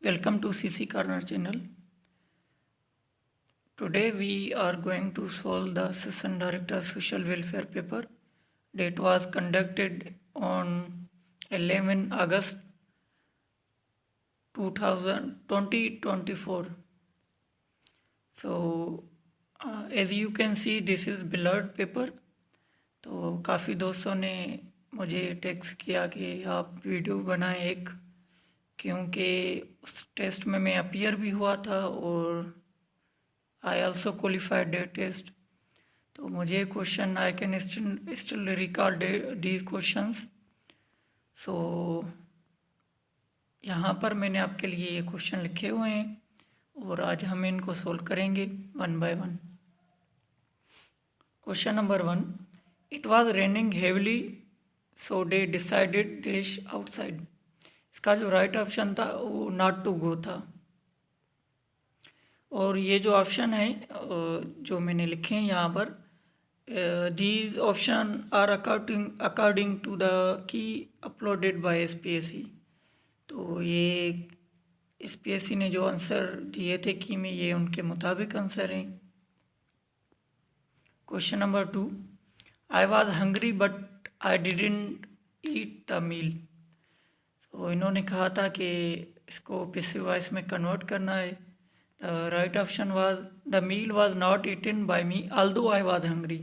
Welcome to CC Corner channel. Today we are going to solve the Assistant Director Social Welfare paper that was conducted on 11 August 2024. So as you can see, this is blurred paper. तो काफ़ी दोस्तों ने मुझे text किया कि आप video बनाएं एक, क्योंकि उस टेस्ट में मैं अपीयर भी हुआ था और I also qualified that test. तो मुझे question I can still recall these questions. So यहाँ पर मैंने आपके लिए ये क्वेश्चन लिखे हुए हैं और आज हम इनको सोल्व करेंगे one by one. Question number 1. It was raining heavily so they decided dash outside. इसका जो राइट ऑप्शन था वो नॉट टू गो था. और ये जो ऑप्शन है जो मैंने लिखे हैं यहाँ पर, these option are according to the key uploaded by SPSC. तो ये एसपीएससी ने जो आंसर दिए थे की में, ये उनके मुताबिक आंसर हैं. Question number 2. I was hungry but I didn't eat the meal. तो इन्होंने कहा था कि इसको पैसिव वॉइस में कन्वर्ट करना है. Right option was the meal was not eaten by me although I was hungry.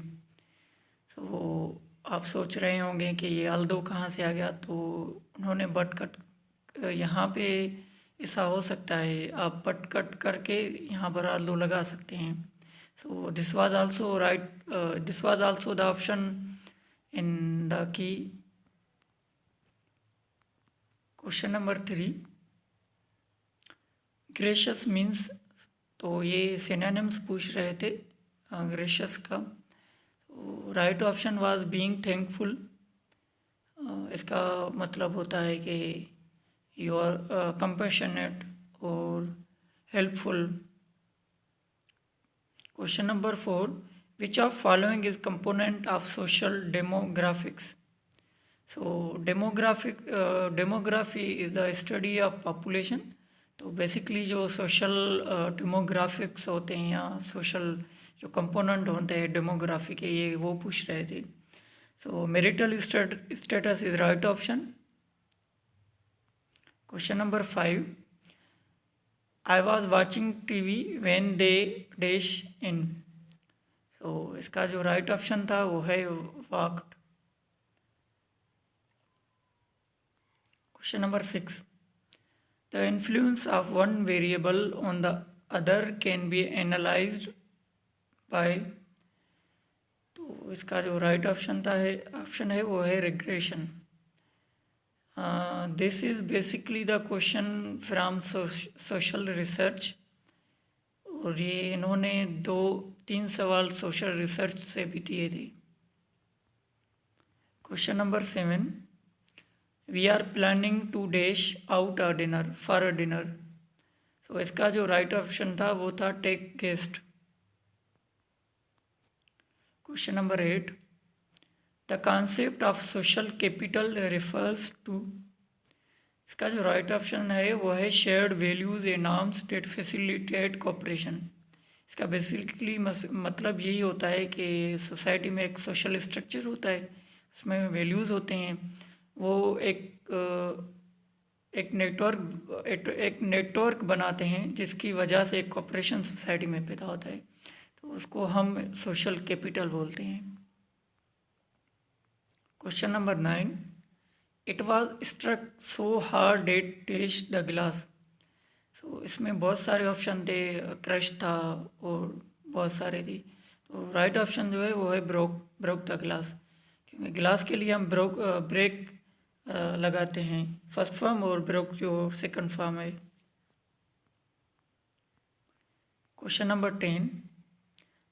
तो आप सोच रहे होंगे कि ये ऑल्दो कहाँ से आ गया. तो उन्होंने बट कट यहाँ पे ऐसा हो सकता है, आप बट कट करके यहाँ पर ऑल्दो लगा सकते हैं. So this was also right, this was also the option in the key. Question number 3. Gracious means. तो ये सिनोनिम्स पूछ रहे थे ग्रेशियस का. तो right option was being thankful. इसका मतलब होता है कि यू आर कंपैशनेट और helpful. Question number 4. Which of following is component of social demographics. So demography is the study of population. तो बेसिकली जो सोशल डेमोग्राफिक्स होते हैं या सोशल जो कंपोनेंट होते हैं डेमोग्राफी के, ये वो पूछ रहे थे. So marital status is right option. Question number 5. I was watching TV when they dash in. So इसका जो राइट ऑप्शन था वो है walked. Question number 6. The influence of one variable on the other can be analyzed by. तो इसका जो right option है वो है regression. This is basically the question from social research. और ये इन्होंने 2-3 सवाल सोशल रिसर्च से भी दिए थे. Question number 7. We are planning to dash out a dinner for a dinner. So इसका जो राइट ऑप्शन था वो था take guest. Question number 8. The concept of social capital refers to. इसका जो राइट ऑप्शन है वो है shared values and norms that facilitate cooperation. इसका बेसिकली मतलब यही होता है कि सोसाइटी में एक सोशल स्ट्रक्चर होता है, उसमें वैल्यूज़ होते हैं. वो एक नेटवर्क बनाते हैं जिसकी वजह से एक कोऑपरेशन सोसाइटी में पैदा होता है. तो उसको हम सोशल कैपिटल बोलते हैं. Question number 9. It was struck so hard that dash the glass. So इसमें बहुत सारे ऑप्शन थे, क्रश था और बहुत सारे थे. तो राइट ऑप्शन जो है वो है ब्रोक द ग्लास, क्योंकि ग्लास के लिए हम ब्रेक लगाते हैं फर्स्ट फॉर्म और ब्रोक जो सेकंड फॉर्म है. Question number 10.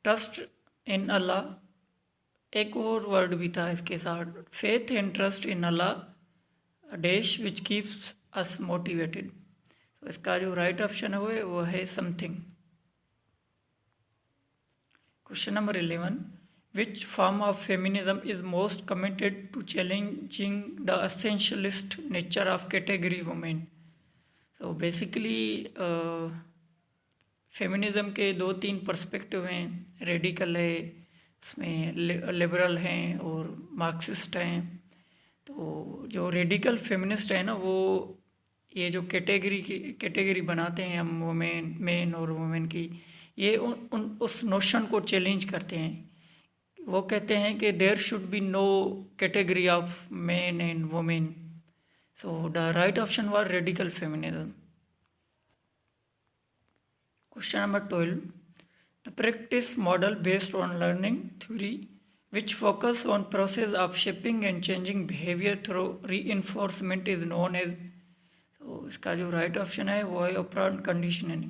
ट्रस्ट इन अल्लाह. एक और वर्ड भी था इसके साथ, faith and trust in Allah dash which keeps us motivated. तो इसका जो राइट ऑप्शन है वो है something. Question number 11. Which form of feminism is most committed to challenging the essentialist nature of category women? तो बेसिकली फेमिनिज़म के 2-3 perspective हैं। Radical है, उसमें लिबरल हैं और मार्क्सिस्ट हैं। तो जो रेडिकल फेमिनिस्ट है ना, वो ये जो कैटेगरी बनाते हैं हम वुमेन मेन और वुमेन की, ये उस नोशन को चैलेंज करते हैं। वो कहते हैं कि there should be no category of men and women. So the right option was radical feminism. Question number 12. The practice model based on learning theory which focus on process of shaping and changing behavior through reinforcement is known as, so इसका जो right option है वो है operant conditioning.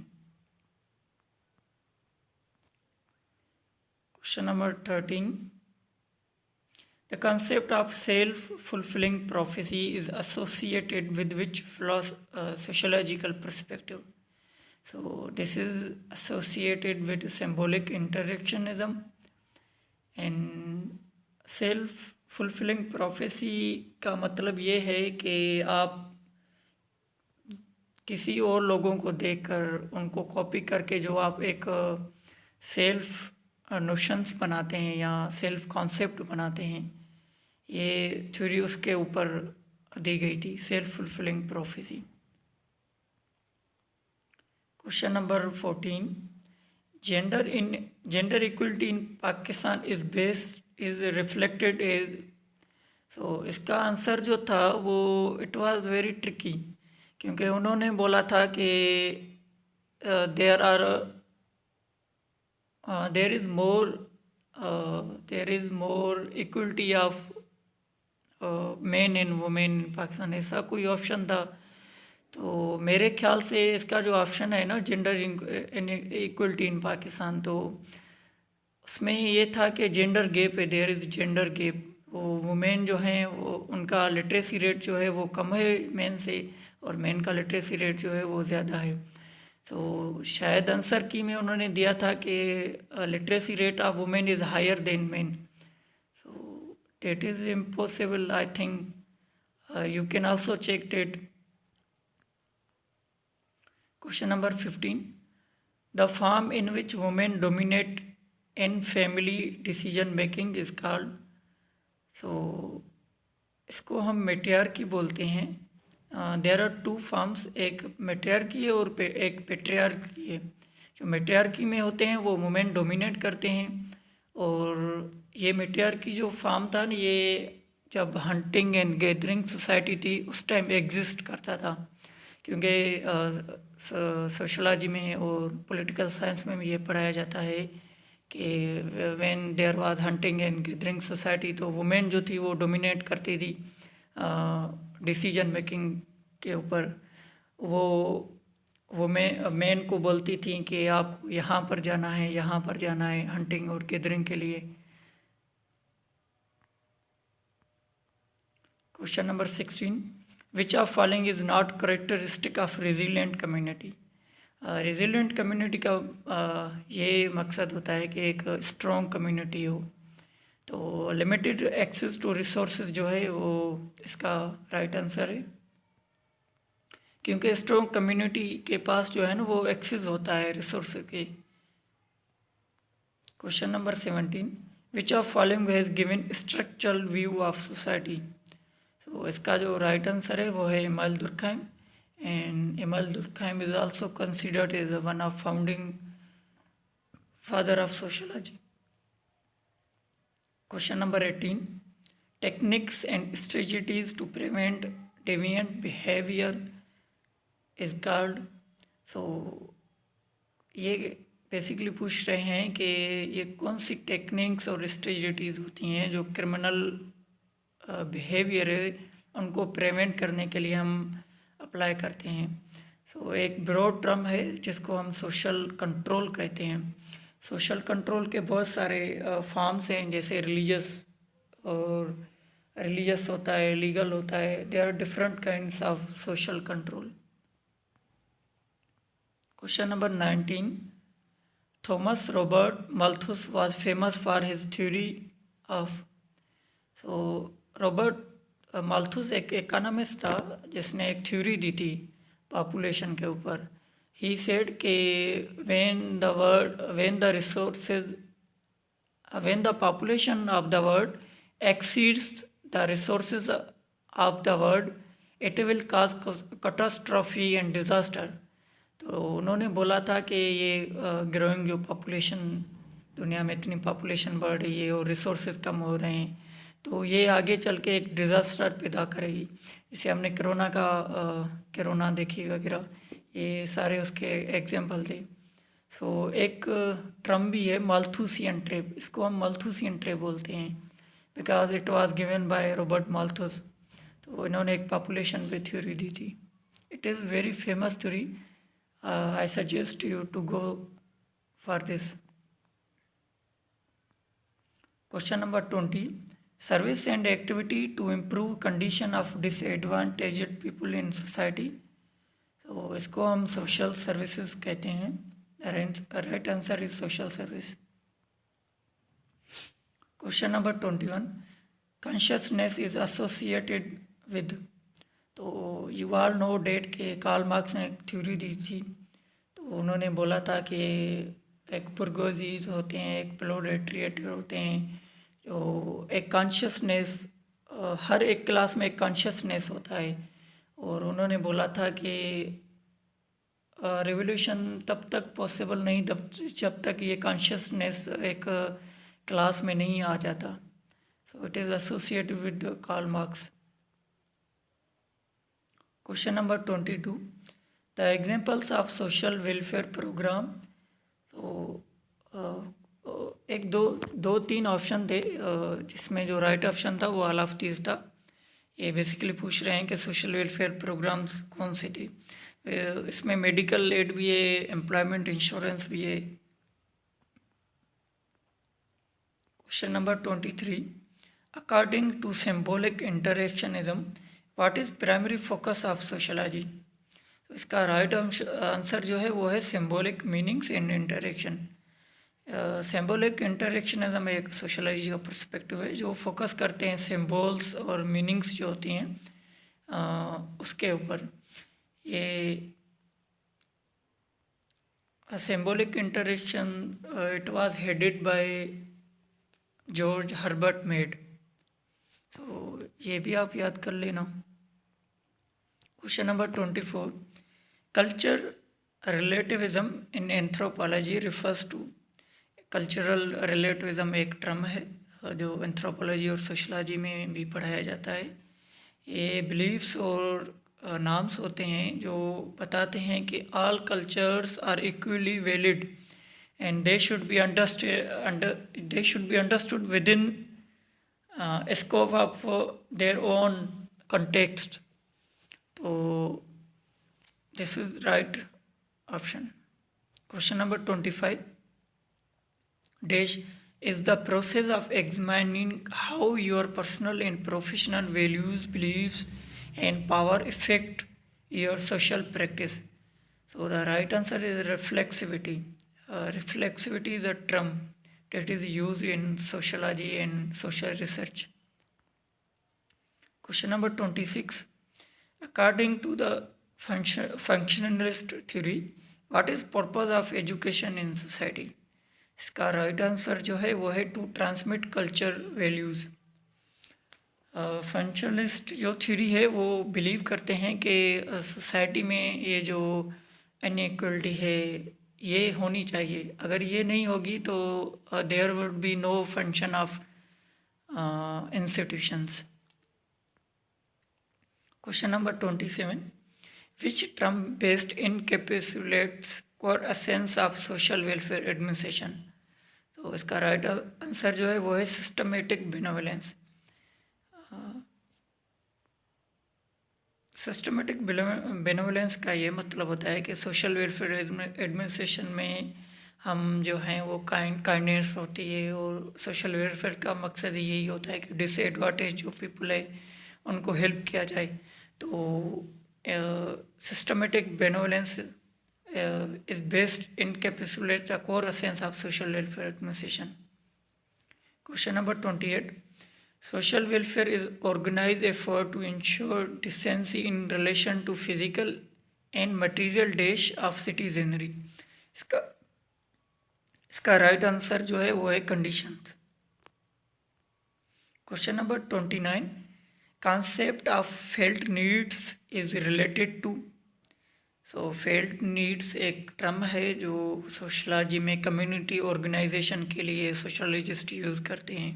Question number 13. The concept of self-fulfilling prophecy is associated with which sociological perspective? So this is associated with symbolic interactionism and self fulfilling prophecy का मतलब ये है कि आप किसी और लोगों को देखकर उनको कॉपी करके जो आप एक सेल्फ नोशंस बनाते हैं या सेल्फ कॉन्सेप्ट बनाते हैं, ये थ्योरी उसके ऊपर दी गई थी, self fulfilling prophecy. Question number 14. Gender equality in Pakistan is reflected as, so इसका आंसर जो था वो इट वाज वेरी ट्रिकी, क्योंकि उन्होंने बोला था कि there is more equality of men and women in Pakistan, ऐसा कोई ऑप्शन था। तो मेरे ख्याल से इसका जो ऑप्शन है ना, जेंडर इक्वलिटी इन पाकिस्तान, तो उसमें ये था कि जेंडर गैप है, देयर इज़ जेंडर गैप। वो वुमेन जो हैं वो उनका लिटरेसी रेट जो है वो कम है मेन से, और मेन का लिटरेसी रेट जो है वो ज़्यादा है। तो शायद आंसर की में उन्होंने दिया था कि literacy rate of women is higher than men. So that is impossible, I think you can also check that. Question number 15. The form in which women dominate in family decision making is called, so इसको हम मेट्रियार्की बोलते हैं। There are two forms, एक मेट्रियार्की है और एक patriarchy है। जो मेट्रियार्की में होते हैं वो वुमेन डोमिनेट करते हैं, और ये मेट्रियार्की जो फॉर्म था ना, ये जब हंटिंग एंड गैदरिंग सोसाइटी थी उस टाइम एग्जिस्ट करता था, क्योंकि सोशलॉजी में और पॉलिटिकल साइंस में भी ये पढ़ाया जाता है कि when there was hunting and gathering society, तो वुमेन जो थी वो डोमिनेट करती थी डिसीजन मेकिंग के ऊपर। वो मेन को बोलती थी कि आपको यहाँ पर जाना है, यहाँ पर जाना है हंटिंग और गैदरिंग के लिए। Question number 16. Which of following is not characteristic of resilient community? Resilient community का ये मकसद होता है कि एक स्ट्रॉन्ग कम्युनिटी हो। तो लिमिटेड एक्सेस टू रिसोर्सेज जो है वो इसका राइट आंसर है, क्योंकि स्ट्रॉन्ग कम्युनिटी के पास जो है ना वो एक्सेस होता है रिसोर्स के। Question number 17. Which of following has given structural view of society? तो इसका जो राइट आंसर है वो है Emile Durkheim, and Emile Durkheim is also considered as one of founding father of sociology. Question number 18. Techniques and strategies to prevent deviant behaviour is called, so ये basically पूछ रहे हैं कि ये कौन सी टेक्निक्स और स्ट्रेटजीज होती हैं जो क्रिमिनल बिहेवियर है उनको प्रिवेंट करने के लिए हम अप्लाई करते हैं। सो एक ब्रॉड टर्म है जिसको हम सोशल कंट्रोल कहते हैं। सोशल कंट्रोल के बहुत सारे फॉर्म्स हैं, जैसे रिलीजियस होता है, लीगल होता है। There are different kinds of social control. Question number 19. Thomas Robert Malthus was famous for his theory of, so Robert Malthus एक इकोनॉमिस्ट था जिसने एक थ्योरी दी थी पॉपुलेशन के ऊपर। ही सेड के when the population of the world exceeds the resources of the world, it will cause catastrophe and disaster. तो उन्होंने बोला था कि ये ग्रोइंग जो पॉपुलेशन, दुनिया में इतनी पॉपुलेशन बढ़ रही है और रिसोर्सेज कम हो रहे हैं, तो ये आगे चल के एक डिज़ास्टर पैदा करेगी। इसे हमने कोरोना देखी वगैरह, ये सारे उसके एग्जाम्पल थे। सो एक टर्म भी है माल्थूसियन ट्रैप, इसको हम माल्थूसियन ट्रैप बोलते हैं because it was given by Robert Malthus. तो इन्होंने एक पॉपुलेशन पे थ्योरी दी थी। It is very famous theory. I suggest you to go for this. Question number 20, service and activity to improve condition of disadvantaged people in society. तो इसको हम social services कहते हैं। Right answer is social service. Question number 21, consciousness is associated with. तो you all know that के Karl Marx ने एक theory दी थी। तो उन्होंने बोला था कि एक बुर्गोजीज होते हैं, एक प्रोलेटेरिएट होते हैं, जो एक कॉन्शियसनेस, हर एक क्लास में एक कॉन्शियसनेस होता है। और उन्होंने बोला था कि रिवोल्यूशन तब तक पॉसिबल नहीं जब तक ये कॉन्शियसनेस एक क्लास में नहीं आ जाता। So it is associated with Karl Marx. Question number 22, the examples of social welfare program. तो एक दो तीन ऑप्शन थे, जिसमें जो राइट ऑप्शन था वो ऑल ऑफ दीज था। ये बेसिकली पूछ रहे हैं कि सोशल वेलफेयर प्रोग्राम्स कौन से थे। इसमें मेडिकल एड भी है, एम्प्लॉयमेंट इंश्योरेंस भी है। Question number 23, according to symbolic interactionism what is primary focus of sociology. तो इसका राइट आंसर जो है वो है symbolic meanings in interaction. Symbolic interactionism एक सोशलॉजी का पर्सपेक्टिव है जो फोकस करते हैं सिंबल्स और मीनिंग्स जो होती हैं उसके ऊपर। ये symbolic interaction it was headed by George Herbert Mead. तो ये भी आप याद कर लेना। Question number 24, culture relativism in anthropology refers to. Cultural relativism एक टर्म है जो एंथ्रोपोलॉजी और सोशलॉजी में भी पढ़ाया जाता है। ये बिलीव्स और नाम्स होते हैं जो बताते हैं कि all cultures are equally valid and they should be understood within scope of their own context. तो this is right option. Question number 25, dash is the process of examining how your personal and professional values, beliefs and power affect your social practice. So the right answer is reflexivity. Reflexivity is a term that is used in sociology and social research. Question number 26, according to the functionalist theory what is purpose of education in society। इसका right answer जो है वो है to transmit culture values. Functionalist जो theory है वो believe करते हैं कि सोसाइटी में ये जो अनइक्वलिटी है ये होनी चाहिए। अगर ये नहीं होगी तो there would be no function of institutions. Question number 27, which term best encapsulates core essence of social welfare administration. तो इसका राइट आंसर जो है वो है सिस्टमेटिक बेनेवोलेंस। सिस्टमेटिक बेनेवोलेंस का ये मतलब होता है कि सोशल वेलफेयर एडमिनिस्ट्रेशन में हम जो हैं वो काइंडनेस होती है और सोशल वेलफेयर का मकसद यही होता है कि डिसएडवांटेज जो पीपल है उनको हेल्प किया जाए। तो systematic benevolence is based encapsulate the core essence of social welfare administration. Question number 28, social welfare is organized effort to ensure decency in relation to physical and material dash of citizenry. इसका इसका right answer जो है वो है conditions. Question number 29, concept of felt needs is related to। So felt needs एक term है जो sociology में कम्युनिटी ऑर्गेनाइजेशन के लिए सोशोलॉजिस्ट यूज़ करते हैं।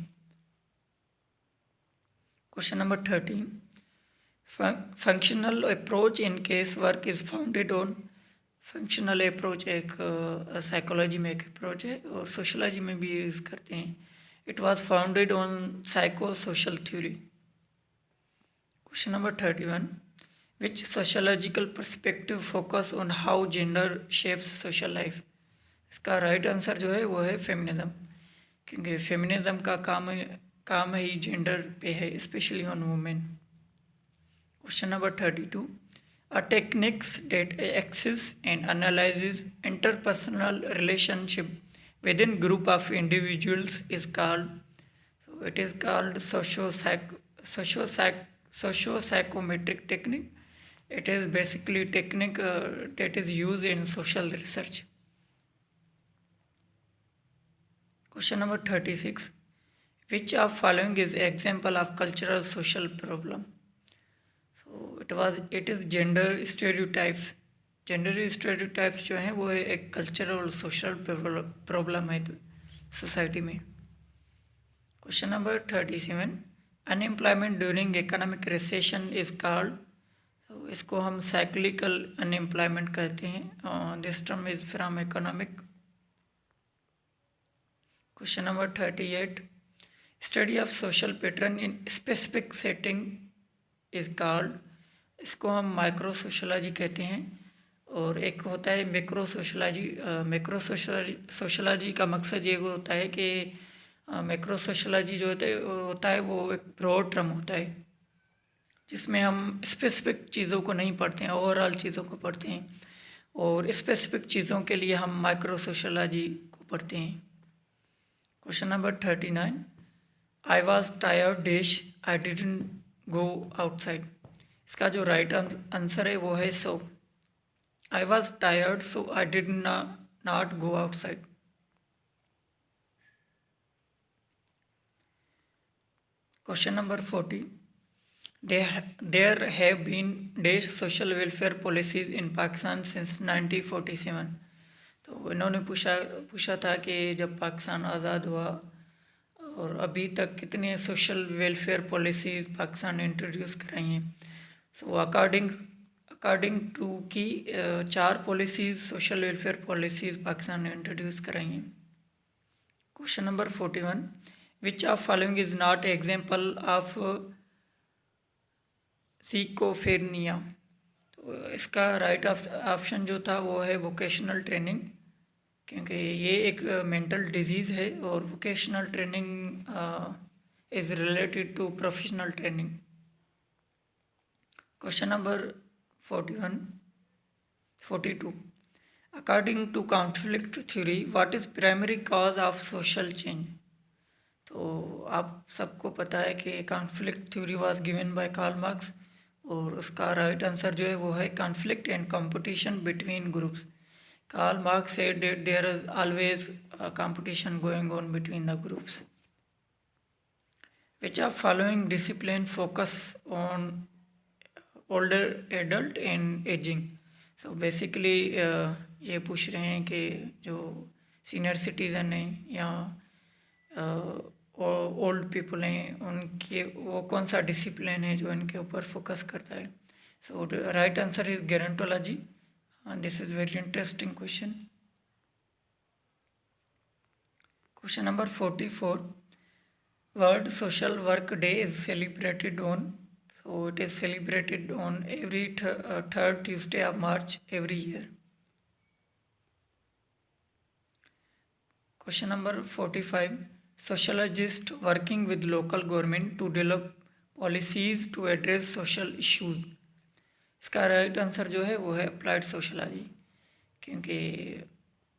Question number 13, functional approach in case work is founded on. Functional approach एक psychology में एक अप्रोच है और सोशलॉजी में भी यूज़ करते हैं। It was founded on psycho social theory. Question number 31, which sociological perspective focus on how gender shapes social life. इसका राइट आंसर जो है वो है फेमिनिज्म, क्योंकि फेमिनिज्म का काम ही जेंडर पे है, especially on women. Question number 32, a techniques that access and analyses interpersonal relationship with in group of individuals is called. So it is called socio-psychometric technique. It is basically technique that is used in social research. Question number 36, which of following is example of cultural social problem? So it is gender stereotypes. Gender stereotypes जो हैं वो एक cultural और social problem है society में। Question number 37, unemployment during economic recession is called. तो इसको हम साइक्लिकल अनएम्प्लॉयमेंट कहते हैं। This term is from economic. Question number 38, study of social pattern in specific setting is called. इसको हम माइक्रो सोशोलॉजी कहते हैं। और एक होता है मैक्रो सोशोलॉजी। मैक्रो सोशोलॉजी का मकसद ये होता है कि मैक्रो सोशोलॉजी जो होता है वो एक ब्रॉड टर्म होता है जिसमें हम स्पेसिफिक चीज़ों को नहीं पढ़ते हैं, ओवरऑल चीज़ों को पढ़ते हैं, और स्पेसिफिक चीज़ों के लिए हम माइक्रो सोशोलॉजी को पढ़ते हैं। Question number 39, I was tired dash I didn't go outside. इसका जो राइट आंसर है वो है so. I was tired so I did not go outside. Question number 40, there have been dash social welfare policies in Pakistan since 1947। तो इन्होंने पूछा था कि जब पाकिस्तान आज़ाद हुआ और अभी तक कितने सोशल वेलफेयर पॉलिसीज़ पाकिस्तान ने इंट्रोड्यूस कराई हैं। सो अकॉर्डिंग टू की 4 policies social welfare policies Pakistan ने इंट्रोड्यूस कराई हैं। Question number 41, which of following is not example of schizophrenia. तो इसका राइट ऑप्शन जो था वो है वोकेशनल ट्रेनिंग, क्योंकि ये एक मेंटल डिजीज़ है और vocational training is related to professional training. Question number 42, according to conflict theory what is primary cause of social change. तो आप सबको पता है कि conflict theory was given by Karl Marx, और उसका राइट आंसर जो है वो है conflict and competition between groups. Karl Marx said that there is always competition going on between the groups. Which of following discipline focus on older adult and ageing. So basically ये पूछ रहे हैं कि जो सीनियर सिटीज़न हैं या old people हैं उनके वो कौन सा डिसिप्लिन है जो इनके ऊपर फोकस करता है। So right answer is gerontology. This is very interesting question. Question number 44, world social work day is celebrated on. So it is celebrated on every third Tuesday of March every year. Question number 45, sociologist working with local government to develop policies to address social issues। इसका right answer जो है वो है applied sociology, क्योंकि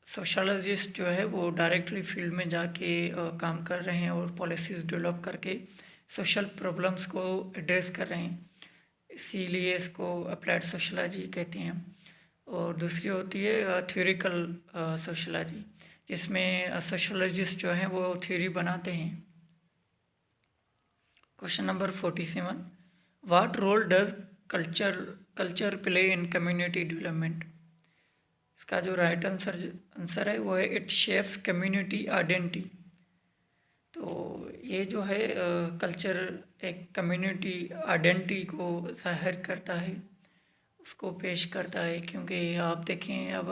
sociologist जो है वो directly field में जाके काम कर रहे हैं और पॉलिसीज़ डेवलप करके सोशल प्रॉब्लम्स को एड्रेस कर रहे हैं, इसीलिए इसको अप्लाइड सोशलॉजी कहते हैं। और दूसरी होती है थ्योरिकल सोशलॉजी, जिसमें सोशोलॉजिस्ट जो हैं वो थ्योरी बनाते हैं। Question number 47, what role does culture play in community development? इसका जो राइट आंसर है वो है इट शेप्स कम्युनिटी आइडेंटिटी। तो ये जो है कल्चर एक कम्युनिटी आइडेंटिटी को ज़ाहिर करता है, उसको पेश करता है। क्योंकि आप देखें अब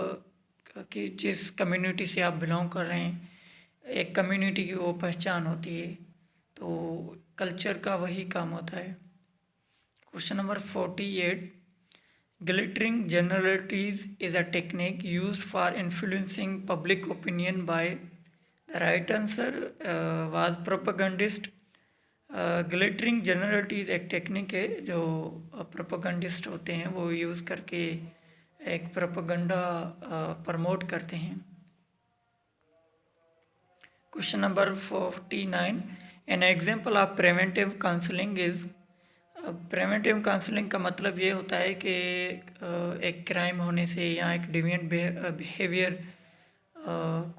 कि जिस कम्युनिटी से आप बिलोंग कर रहे हैं, एक कम्युनिटी की वो पहचान होती है, तो कल्चर का वही काम होता है। Question number 48, glittering generalities is a technique used for influencing public opinion by, the right answer was propagandist। Glittering generalities एक टेक्निक है जो प्रोपेगेंडिस्ट होते हैं वो यूज़ करके एक प्रोपेगेंडा प्रमोट करते हैं। Question number 49, an example of preventive counselling is. Preventive counselling का मतलब ये होता है कि एक क्राइम होने से या एक डिविएंट बिहेवियर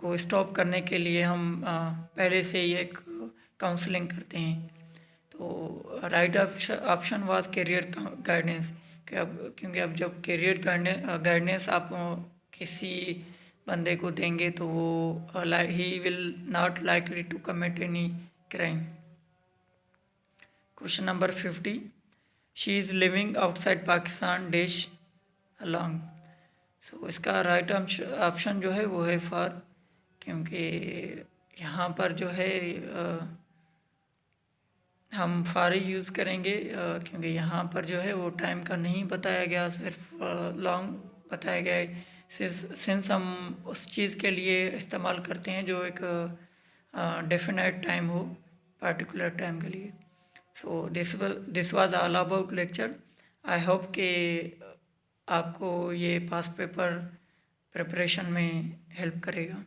को स्टॉप करने के लिए हम पहले से ही एक काउंसलिंग करते हैं। तो right option was career guidance, क्योंकि अब जब करियर गाइडेंस आप किसी बंदे को देंगे तो वो ही will not likely to commit any crime. Question number 50, she is living outside Pakistan dash along. So इसका राइट ऑप्शन जो है वो है फॉर, क्योंकि यहाँ पर जो है हम फार ही यूज़ करेंगे, क्योंकि यहाँ पर जो है वो टाइम का नहीं बताया गया, सिर्फ लॉन्ग बताया गया है। सिंस हम उस चीज़ के लिए इस्तेमाल करते हैं जो एक डेफिनेट टाइम हो, पार्टिकुलर टाइम के लिए। सो this was all about lecture. I hope कि आपको ये पास पेपर प्रिपरेशन में हेल्प करेगा।